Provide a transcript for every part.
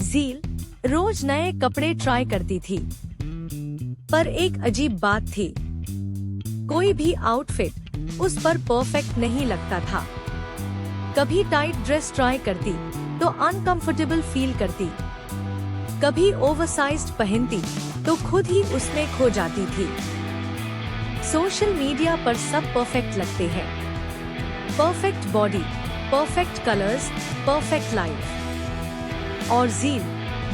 Zeal रोज नए कपड़े try करती थी, पर एक अजीब बात थी, कोई भी आउटफिट उस पर परफेक्ट नहीं लगता था। कभी टाइट ड्रेस ट्राई करती तो अनकंफर्टेबल फील करती, कभी ओवरसाइज्ड पहनती तो खुद ही उसमें खो जाती थी। सोशल मीडिया पर सब परफेक्ट लगते हैं, perfect body, perfect colours, perfect life, और ज़ील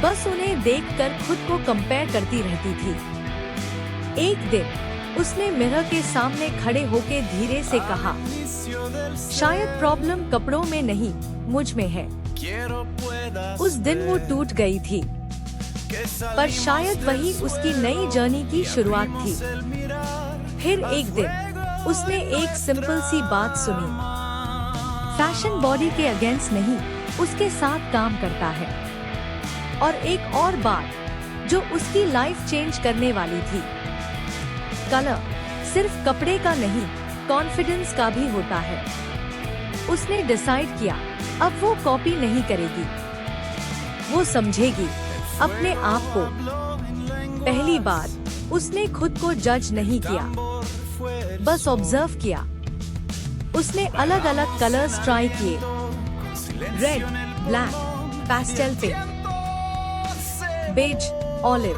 बस उन्हें देखकर खुद को कंपेयर करती रहती थी। एक दिन उसने मिरर के सामने खड़े होकर धीरे से कहा, शायद प्रॉब्लम कपड़ों में नहीं, मुझ में है। उस दिन वो टूट गई थी, पर शायद वही उसकी नई जर्नी की शुरुआत थी। फिर एक दिन उसने एक सिंपल सी बात सुनी, फैशन बॉडी के अगेंस्ट नहीं, उसके साथ काम करता है। और एक और बात जो उसकी लाइफ चेंज करने वाली थी, कलर सिर्फ कपड़े का नहीं, कॉन्फिडेंस का भी होता है। उसने डिसाइड किया, अब वो कॉपी नहीं करेगी, वो समझेगी अपने आप को। पहली बार उसने खुद को जज नहीं किया, बस ऑब्जर्व किया। उसने अलग अलग कलर्स ट्राई किए, red, black, pastel pink, beige, olive,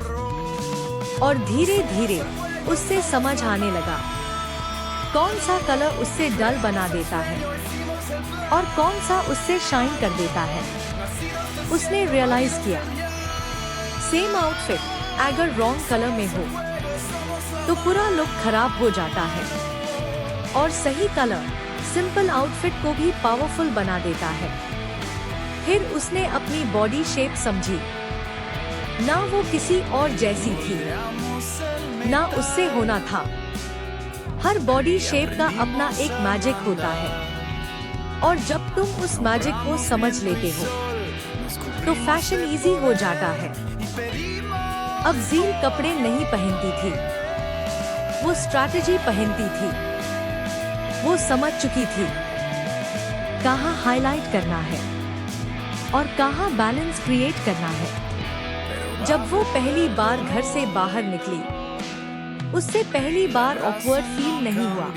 और धीरे धीरे उससे समझ आने लगा कौन सा कलर उससे डल बना देता है और कौन सा उससे शाइन कर देता है। उसने रियलाइज किया, सेम आउटफिट अगर रॉन्ग कलर में हो तो पूरा लुक खराब हो जाता है, और सही कलर सिंपल आउटफिट को भी पावरफुल बना देता है। फिर उसने अपनी बॉडी शेप समझी, ना वो किसी और जैसी थी, ना उससे होना था। हर बॉडी शेप का अपना एक मैजिक होता है, और जब तुम उस मैजिक को समझ लेते हो तो फैशन इजी हो जाता है। अब ज़ील कपड़े नहीं पहनती थी, वो स्ट्रैटेजी पहनती थी। वो समझ चुकी थी कहाँ हाईलाइट करना है और कहाँ बैलेंस क्रिएट करना है। जब वो पहली बार घर से बाहर निकली, उससे पहली बार ऑकवर्ड फील नहीं हुआ।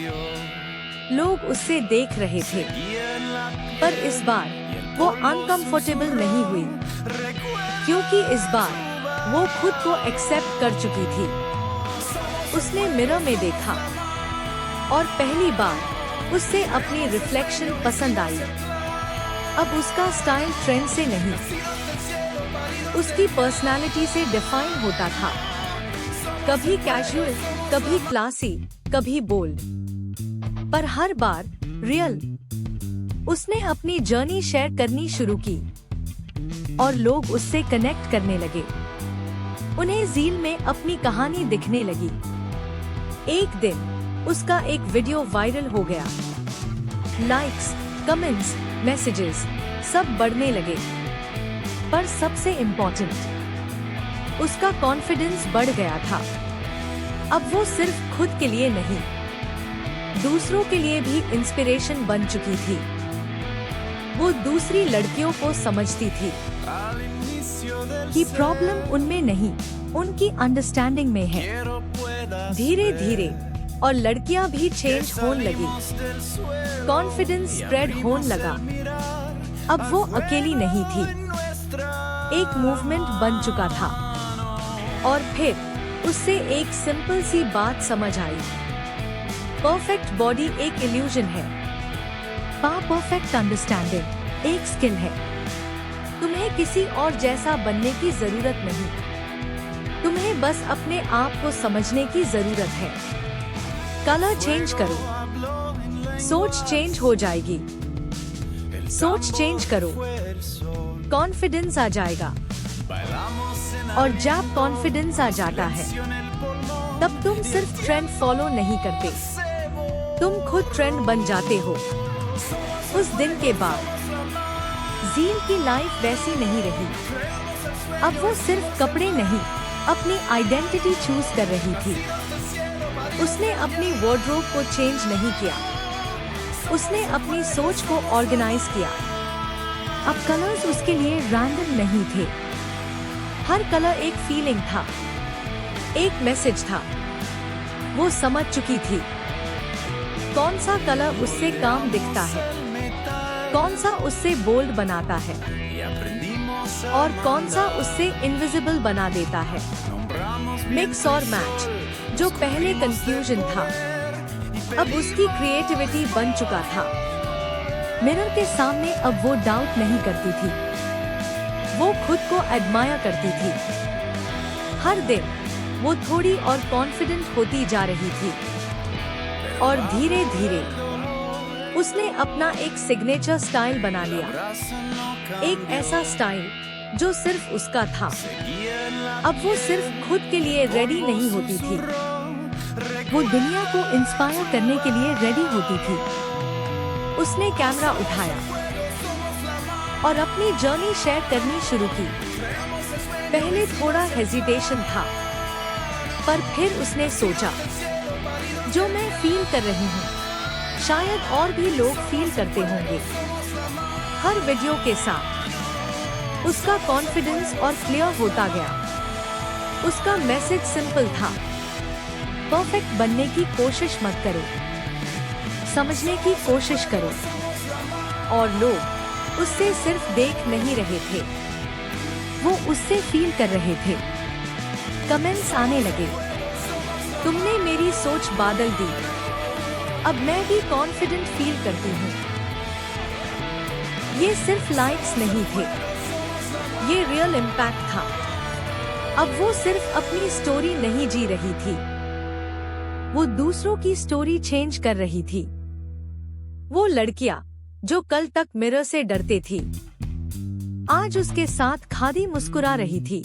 लोग उससे देख रहे थे, पर इस बार वो अनकंफर्टेबल नहीं हुई, क्योंकि इस बार वो खुद को एक्सेप्ट कर चुकी थी। उसने मिरर में देखा और पहली बार उससे अपनी रिफ्लेक्शन पसंद आई। अब उसका स्टाइल ट्रेंड से नहीं, उसकी पर्सनालिटी से डिफाइन होता था। कभी कैजुअल, कभी क्लासी, कभी बोल्ड, पर हर बार रियल। उसने अपनी जर्नी शेयर करनी शुरू की और लोग उससे कनेक्ट करने लगे। उन्हें ज़ील में अपनी कहानी दिखने लगी। एक दिन उसका एक वीडियो वायरल हो गया। लाइक्स, कमेंट्स, मैसेजेस सब बढ़ने लगे, पर सबसे इम्पोर्टेंट, उसका कॉन्फिडेंस बढ़ गया था। अब वो सिर्फ खुद के लिए नहीं, दूसरों के लिए भी इंस्पिरेशन बन चुकी थी। वो दूसरी लड़कियों को समझती थी कि प्रॉब्लम उनमें नहीं, उनकी अंडरस्टैंडिंग में है। धीरे धीरे और लड़कियां भी चेंज होने लगी, कॉन्फिडेंस स्प्रेड होने लगा। अब वो अकेली नहीं थी, एक मूवमेंट बन चुका था। और फिर उससे एक सिंपल सी बात समझ आई, परफेक्ट बॉडी एक इल्यूजन है, परफेक्ट अंडरस्टैंडिंग एक स्किल है। तुम्हें किसी और जैसा बनने की जरूरत नहीं, तुम्हें बस अपने आप को समझने की जरूरत है। कलर चेंज करो, सोच चेंज हो जाएगी। सोच चेंज करो, कॉन्फिडेंस आ जाएगा। और जब कॉन्फिडेंस आ जाता है, तब तुम सिर्फ ट्रेंड फॉलो नहीं करते, तुम खुद ट्रेंड बन जाते हो। उस दिन के बाद ज़ील की लाइफ वैसी नहीं रही। अब वो सिर्फ कपड़े नहीं, अपनी आइडेंटिटी चूज कर रही थी। उसने अपनी वार्डरोब को चेंज नहीं किया, उसने अपनी सोच को ऑर्गेनाइज किया। अब कलर्स उसके लिए रैंडम नहीं थे, हर कलर एक फीलिंग था, एक मैसेज था। वो समझ चुकी थी कौन सा कलर उससे काम दिखता है, कौन सा उससे बोल्ड बनाता है और कौन सा उससे इनविजिबल बना देता है। मिक्स और मैच, जो पहले कंफ्यूजन था, अब उसकी क्रिएटिविटी बन चुका था। मिरर के सामने अब वो डाउट नहीं करती थी, वो खुद को एडमायर करती थी। हर दिन वो थोड़ी और कॉन्फिडेंट होती जा रही थी और धीरे धीरे उसने अपना एक सिग्नेचर स्टाइल बना लिया। एक ऐसा स्टाइल जो सिर्फ उसका था। अब वो सिर्फ खुद के लिए रेडी नहीं होती थी, वो दुनिया को इंस्पायर करने के लिए रेडी होती थी। उसने कैमरा उठाया और अपनी जर्नी शेयर करनी शुरू की। पहले थोड़ा हेजिटेशन था, पर फिर उसने सोचा, जो मैं फील कर रही हूँ शायद और भी लोग फील करते होंगे। हर वीडियो के साथ उसका कॉन्फिडेंस और क्लियर होता गया। उसका मैसेज सिंपल था, परफेक्ट बनने की कोशिश मत करो, समझने की कोशिश करो। और लोग उससे सिर्फ देख नहीं रहे थे, वो उससे फील कर रहे थे। कमेंट्स आने लगे, तुमने मेरी सोच बदल दी, अब मैं भी कॉन्फिडेंट फील करती हूँ। ये सिर्फ लाइक्स नहीं थे, ये रियल इम्पैक्ट था। अब वो सिर्फ अपनी स्टोरी नहीं जी रही थी, वो दूसरों की स्टोरी चेंज कर रही थी। वो लड़कियां जो कल तक मिरर से डरते थी, आज उसके साथ खादी मुस्कुरा रही थी।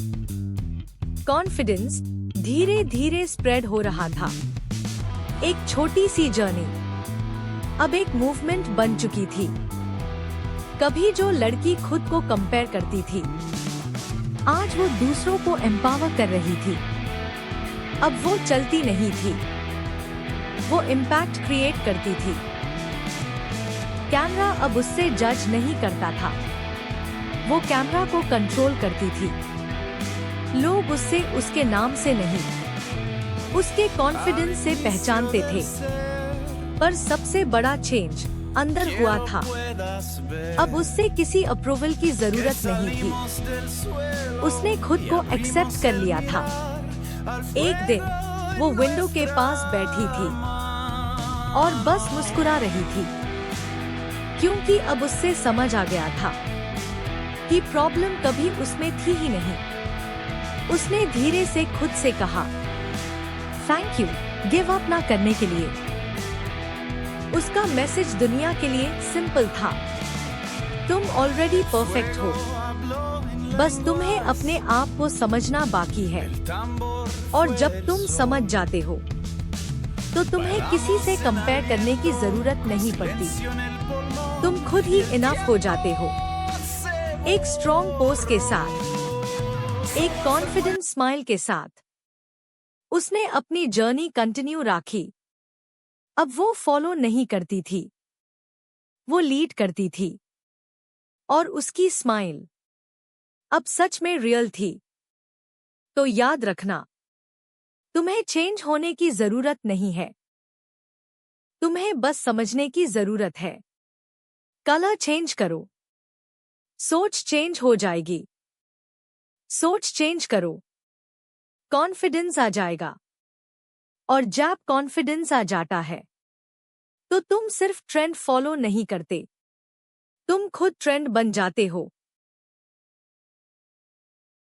कॉन्फिडेंस धीरे धीरे स्प्रेड हो रहा था। एक छोटी सी जर्नी अब एक मूवमेंट बन चुकी थी। कभी जो लड़की खुद को कंपेयर करती थी, आज वो दूसरों को एम्पावर कर रही थी। अब वो चलती नहीं थी, वो इम्पैक्ट क्रिएट करती थी। कैमरा अब उससे जज नहीं करता था, वो कैमरा को कंट्रोल करती थी। लोग उससे उसके नाम से नहीं, उसके कॉन्फिडेंस से पहचानते थे। पर सबसे बड़ा चेंज अंदर हुआ था। अब उससे किसी अप्रूवल की जरूरत नहीं थी, उसने खुद को एक्सेप्ट कर लिया था। एक दिन वो विंडो के पास बैठी थी और बस मुस्कुरा रही थी, क्योंकि अब उससे समझ आ गया था कि प्रॉब्लम कभी उसमें थी ही नहीं। उसने धीरे से खुद से कहा, थैंक यू गिव अप ना करने के लिए। उसका मैसेज दुनिया के लिए सिंपल था, तुम ऑलरेडी परफेक्ट हो, बस तुम्हें अपने आप को समझना बाकी है। और जब तुम समझ जाते हो तो तुम्हें किसी से कंपेयर करने की जरूरत नहीं पड़ती, तुम खुद ही इनफ हो जाते हो। एक स्ट्रॉन्ग पोज के साथ, एक कॉन्फिडेंट स्माइल के साथ उसने अपनी जर्नी कंटिन्यू रखी। अब वो फॉलो नहीं करती थी, वो लीड करती थी। और उसकी स्माइल अब सच में रियल थी। तो याद रखना, तुम्हें चेंज होने की जरूरत नहीं है, तुम्हें बस समझने की जरूरत है। कलर चेंज करो, सोच चेंज हो जाएगी। सोच चेंज करो, कॉन्फिडेंस आ जाएगा। और जब कॉन्फिडेंस आ जाता है तो तुम सिर्फ ट्रेंड फॉलो नहीं करते, तुम खुद ट्रेंड बन जाते हो।